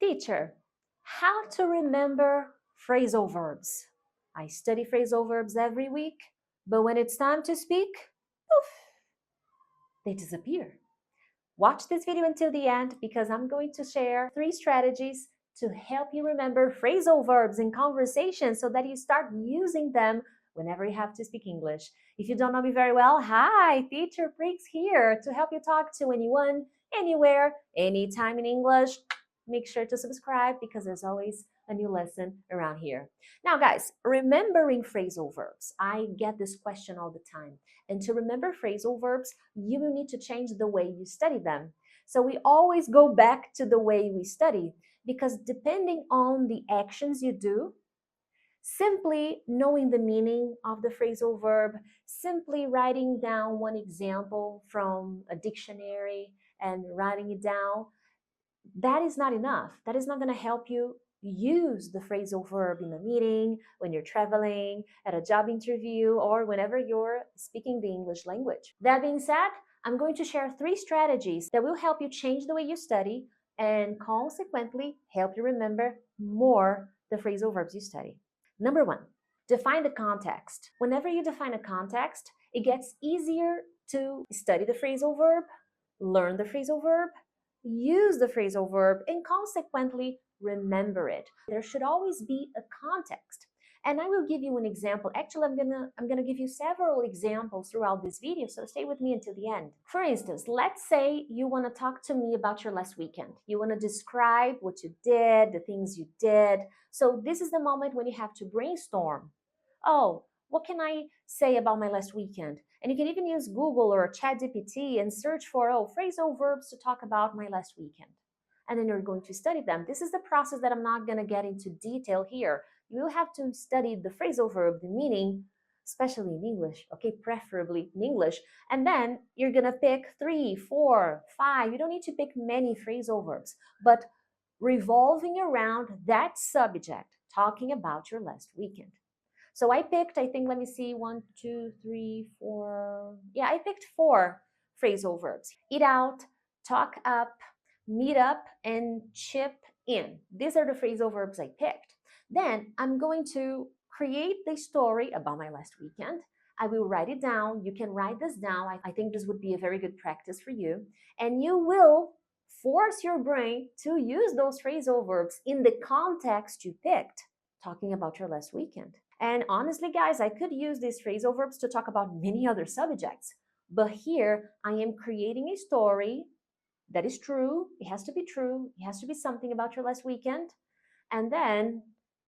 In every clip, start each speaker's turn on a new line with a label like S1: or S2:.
S1: Teacher, how to remember phrasal verbs. I study phrasal verbs every week, but when it's time to speak, poof, they disappear. Watch this video until the end because I'm going to share 3 strategies to help you remember phrasal verbs in conversation so that you start using them whenever you have to speak English. If you don't know me very well, hi, Teacher Prix here to help you talk to anyone, anywhere, anytime in English. Make sure to subscribe because there's always a new lesson around here. Now, guys, remembering phrasal verbs. I get this question all the time. And to remember phrasal verbs, you will need to change the way you study them. So we always go back to the way we study because depending on the actions you do, simply knowing the meaning of the phrasal verb, simply writing down one example from a dictionary and writing it down, that is not enough. That is not going to help you use the phrasal verb in a meeting, when you're traveling, at a job interview, or whenever you're speaking the English language. That being said, I'm going to share 3 strategies that will help you change the way you study and consequently help you remember more the phrasal verbs you study. Number 1, define the context. Whenever you define a context, it gets easier to study the phrasal verb, learn the phrasal verb, use the phrasal verb, and consequently remember it. There should always be a context. And I will give you an example. Actually, I'm gonna give you several examples throughout this video, so stay with me until the end. For instance, let's say you want to talk to me about your last weekend. You want to describe what you did, the things you did. So this is the moment when you have to brainstorm. Oh, what can I say about my last weekend? And you can even use Google or ChatGPT and search for, phrasal verbs to talk about my last weekend. And then you're going to study them. This is the process that I'm not going to get into detail here. You will have to study the phrasal verb, the meaning, especially in English, okay, preferably in English. And then you're going to pick 3, 4, 5. You don't need to pick many phrasal verbs, but revolving around that subject, talking about your last weekend. So I picked, I think, let me see, 1, 2, 3, 4. Yeah, I picked 4 phrasal verbs. Eat out, talk up, meet up, and chip in. These are the phrasal verbs I picked. Then I'm going to create the story about my last weekend. I will write it down. You can write this down. I think this would be a very good practice for you. And you will force your brain to use those phrasal verbs in the context you picked, talking about your last weekend. And honestly, guys, I could use these phrasal verbs to talk about many other subjects. But here, I am creating a story that is true. It has to be true. It has to be something about your last weekend. And then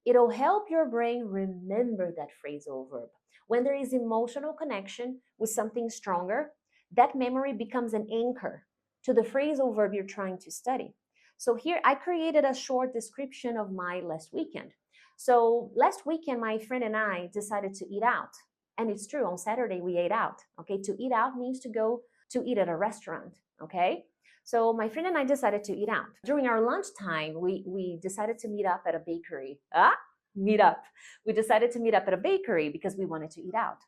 S1: it'll help your brain remember that phrasal verb. When there is emotional connection with something stronger, that memory becomes an anchor to the phrasal verb you're trying to study. So here, I created a short description of my last weekend. So last weekend, my friend and I decided to eat out. And it's true, on Saturday, we ate out. Okay, to eat out means to go to eat at a restaurant. Okay, so my friend and I decided to eat out. During our lunchtime, we decided to meet up at a bakery. Meet up. We decided to meet up at a bakery because we wanted to eat out.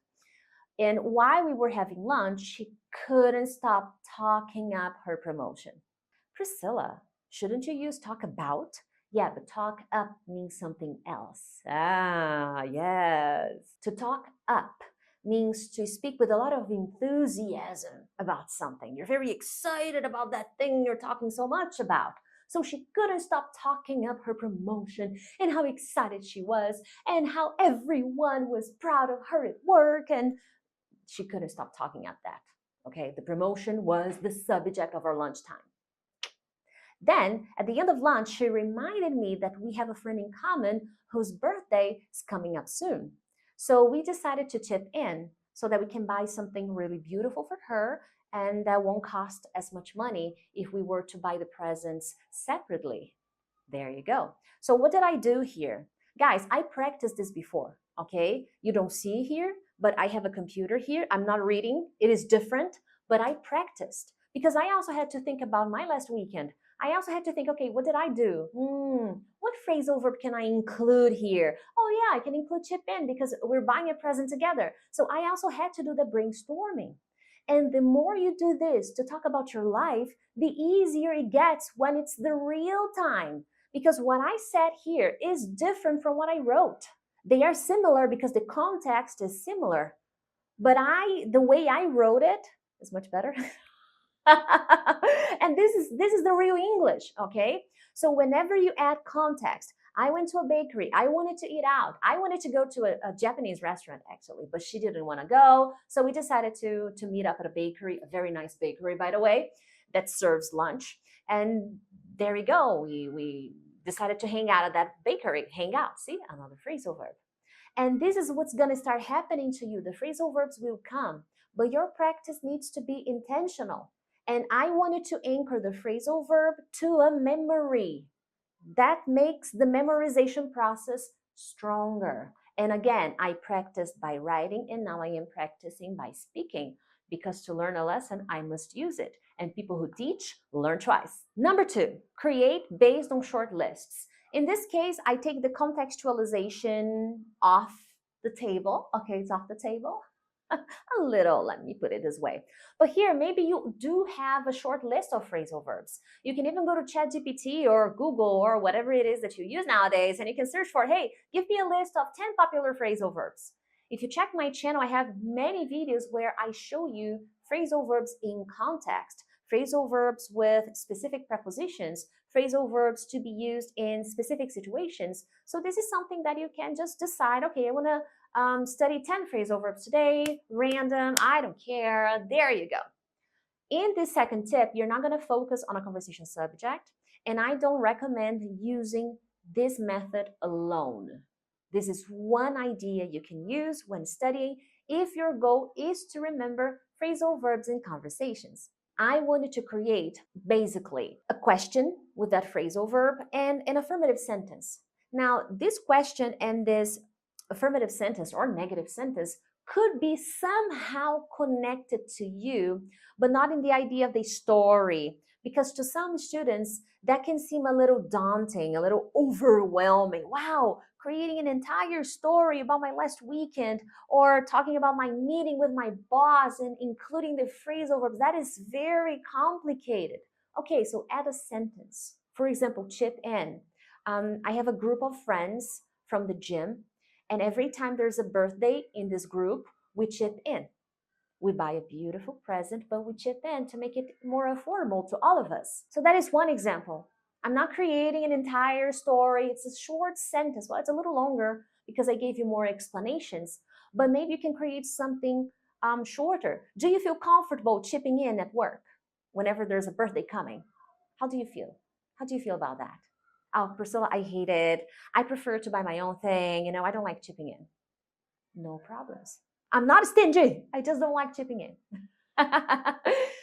S1: And while we were having lunch, she couldn't stop talking up her promotion. Priscilla, shouldn't you use talk about? Yeah, but talk up means something else. Yes. To talk up means to speak with a lot of enthusiasm about something. You're very excited about that thing you're talking so much about. So she couldn't stop talking up her promotion and how excited she was and how everyone was proud of her at work, and she couldn't stop talking up that. Okay, the promotion was the subject of our lunchtime. Then, at the end of lunch, she reminded me that we have a friend in common whose birthday is coming up soon. So we decided to chip in so that we can buy something really beautiful for her and that won't cost as much money if we were to buy the presents separately. There you go. So what did I do here? Guys, I practiced this before, okay? You don't see here, but I have a computer here. I'm not reading. It is different, but I practiced because I also had to think about my last weekend. I also had to think, okay, what did I do? What phrasal verb can I include here? Oh yeah, I can include chip in because we're buying a present together. So I also had to do the brainstorming. And the more you do this to talk about your life, the easier it gets when it's the real time. because what I said here is different from what I wrote. They are similar because the context is similar, but the way I wrote it is much better. And this is the real English, okay? So whenever you add context, I went to a bakery, I wanted to eat out, I wanted to go to a Japanese restaurant actually, but she didn't want to go, so we decided to meet up at a bakery, a very nice bakery, by the way, that serves lunch. And there we go, we decided to hang out at that bakery. Hang out, see, another phrasal verb. And this is what's going to start happening to you. The phrasal verbs will come, but your practice needs to be intentional. And I wanted to anchor the phrasal verb to a memory. That makes the memorization process stronger. And again, I practiced by writing, and now I am practicing by speaking, because to learn a lesson, I must use it. And people who teach learn twice. Number 2, create based on short lists. In this case, I take the contextualization off the table. Okay, it's off the table. A little, let me put it this way. But here, maybe you do have a short list of phrasal verbs. You can even go to ChatGPT or Google or whatever it is that you use nowadays, and you can search for, hey, give me a list of 10 popular phrasal verbs. If you check my channel, I have many videos where I show you phrasal verbs in context, phrasal verbs with specific prepositions, phrasal verbs to be used in specific situations. So this is something that you can just decide, okay, I want to study 10 phrasal verbs today, random, I don't care, there you go. In this second tip, you're not going to focus on a conversation subject, and I don't recommend using this method alone. This is one idea you can use when studying if your goal is to remember phrasal verbs in conversations. I wanted to create basically a question with that phrasal verb and an affirmative sentence. Now, this question and this affirmative sentence or negative sentence could be somehow connected to you, but not in the idea of the story, because to some students that can seem a little daunting, a little overwhelming. Wow, creating an entire story about my last weekend or talking about my meeting with my boss and including the phrasal verbs, that is very complicated. Okay, so add a sentence. For example, chip in. I have a group of friends from the gym, and every time there's a birthday in this group, we chip in. We buy a beautiful present, but we chip in to make it more affordable to all of us. So that is one example. I'm not creating an entire story. It's a short sentence. Well, it's a little longer because I gave you more explanations, but maybe you can create something shorter. Do you feel comfortable chipping in at work whenever there's a birthday coming? How do you feel? How do you feel about that? Oh, Priscilla, I hate it. I prefer to buy my own thing. You know, I don't like chipping in. No problems. I'm not stingy. I just don't like chipping in.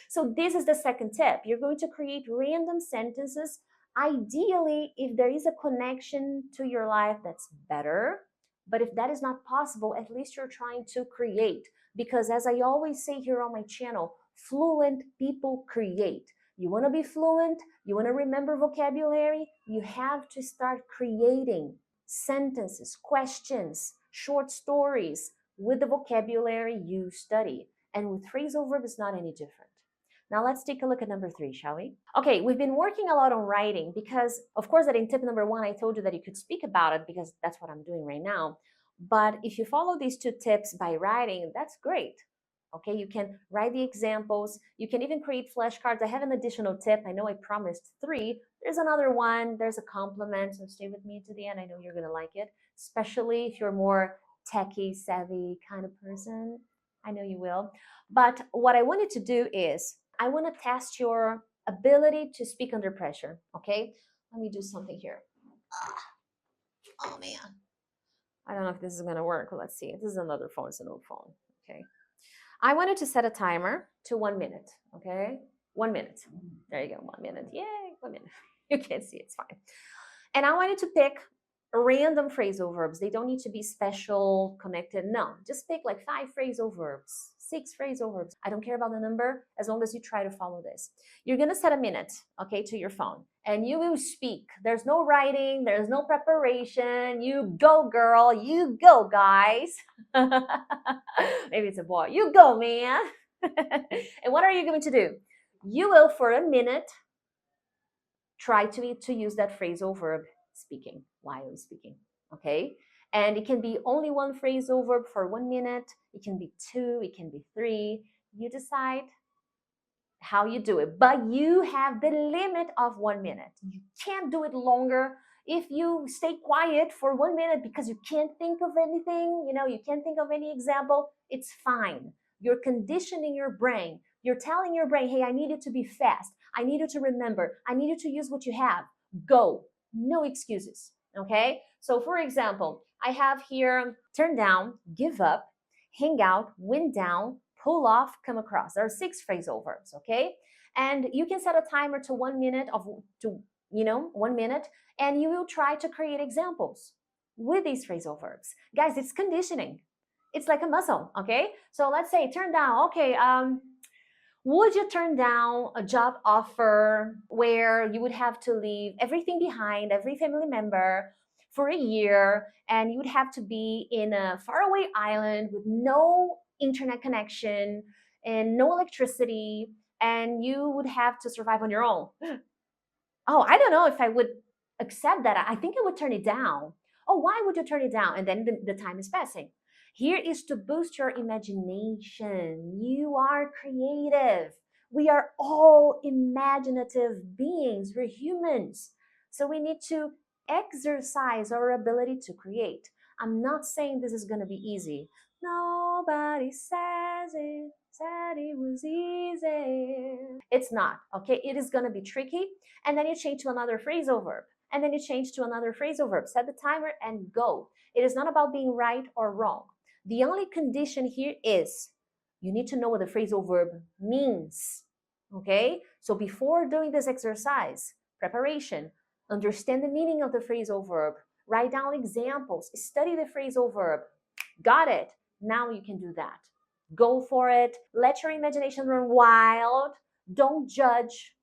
S1: So this is the second tip. You're going to create random sentences. Ideally, if there is a connection to your life, that's better. But if that is not possible, at least you're trying to create. Because as I always say here on my channel, fluent people create. You want to be fluent, you want to remember vocabulary, you have to start creating sentences, questions, short stories with the vocabulary you study. And with phrasal verb, it's not any different. Now let's take a look at number 3, shall we? Okay, we've been working a lot on writing because, of course, that in tip number 1, I told you that you could speak about it because that's what I'm doing right now. But if you follow these 2 tips by writing, that's great. Okay, you can write the examples. You can even create flashcards. I have an additional tip. I know I promised 3. There's another one. There's a complement. So stay with me to the end. I know you're going to like it, especially if you're more techie, savvy kind of person. I know you will. But what I wanted to do is I want to test your ability to speak under pressure. Okay, let me do something here. Oh, man. I don't know if this is going to work. Let's see. This is another phone. It's an old phone. Okay. I wanted to set a timer to 1 minute, okay? 1 minute. There you go, 1 minute. Yay, 1 minute. You can't see, it's fine. And I wanted to pick random phrasal verbs. They don't need to be special, connected. No, just pick like 5 phrasal verbs, 6 phrasal verbs. I don't care about the number as long as you try to follow this. You're going to set a minute, okay, to your phone. And you will speak. There's no writing. There's no preparation. You go, girl. You go, guys. Maybe it's a boy. You go, man. And what are you going to do? You will, for a minute, try to use that phrasal verb speaking while speaking, okay? And it can be only one phrasal verb for 1 minute. It can be 2, it can be 3. You decide how you do it, but you have the limit of 1 minute. You can't do it longer. If you stay quiet for 1 minute because you can't think of anything, you can't think of any example, it's fine. You're conditioning your brain. You're telling your brain, hey, I need it to be fast. I need you to remember. I need you to use what you have. Go. No excuses. Okay? So for example, I have here turn down, give up, hang out, wind down, pull off, come across. There are 6 phrasal verbs, okay? And you can set a timer to 1 minute 1 minute, and you will try to create examples with these phrasal verbs. Guys, it's conditioning. It's like a muscle, okay? So let's say turn down. Okay, would you turn down a job offer where you would have to leave everything behind, every family member, for a year, and you would have to be in a faraway island with no internet connection and no electricity, and you would have to survive on your own? Oh, I don't know if I would accept that. I think I would turn it down. Oh, why would you turn it down? And then the time is passing. Here is to boost your imagination. You are creative. We are all imaginative beings. We're humans. So we need to exercise our ability to create. I'm not saying this is going to be easy. Nobody said it was easy. It's not, okay? It is going to be tricky. And then you change to another phrasal verb. And then you change to another phrasal verb. Set the timer and go. It is not about being right or wrong. The only condition here is you need to know what the phrasal verb means, okay? So before doing this exercise, preparation, understand the meaning of the phrasal verb, write down examples, study the phrasal verb. Got it. Now you can do that. Go for it. Let your imagination run wild. Don't judge.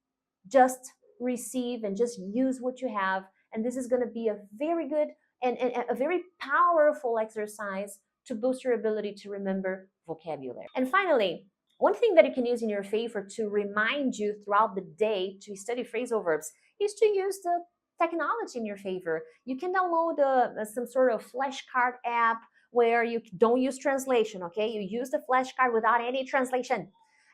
S1: Just receive and just use what you have. And this is going to be a very good and a very powerful exercise to boost your ability to remember vocabulary. And finally, one thing that you can use in your favor to remind you throughout the day to study phrasal verbs is to use the technology in your favor. You can download some sort of flashcard app where you don't use translation, okay? You use the flashcard without any translation.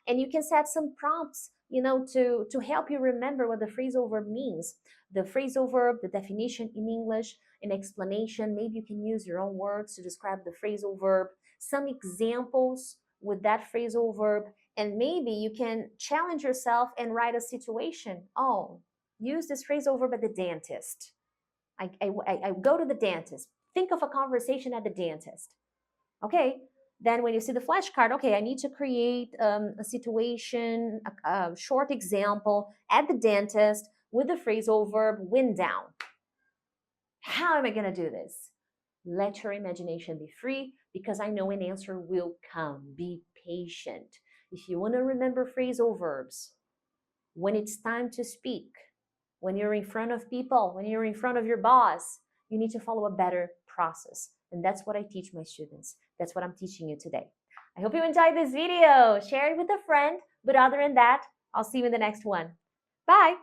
S1: And you can set some prompts, to help you remember what the phrasal verb means. The phrasal verb, the definition in English, an explanation. Maybe you can use your own words to describe the phrasal verb, some examples with that phrasal verb, and maybe you can challenge yourself and write a situation. Oh, use this phrasal verb at the dentist. I go to the dentist. Think of a conversation at the dentist. Okay, then when you see the flashcard, okay, I need to create a situation, a short example at the dentist with the phrasal verb wind down. How am I going to do this? Let your imagination be free, because I know an answer will come. Be patient. If you want to remember phrasal verbs, when it's time to speak, when you're in front of people, when you're in front of your boss, you need to follow a better process. And that's what I teach my students. That's what I'm teaching you today. I hope you enjoyed this video. Share it with a friend. But other than that, I'll see you in the next one. Bye.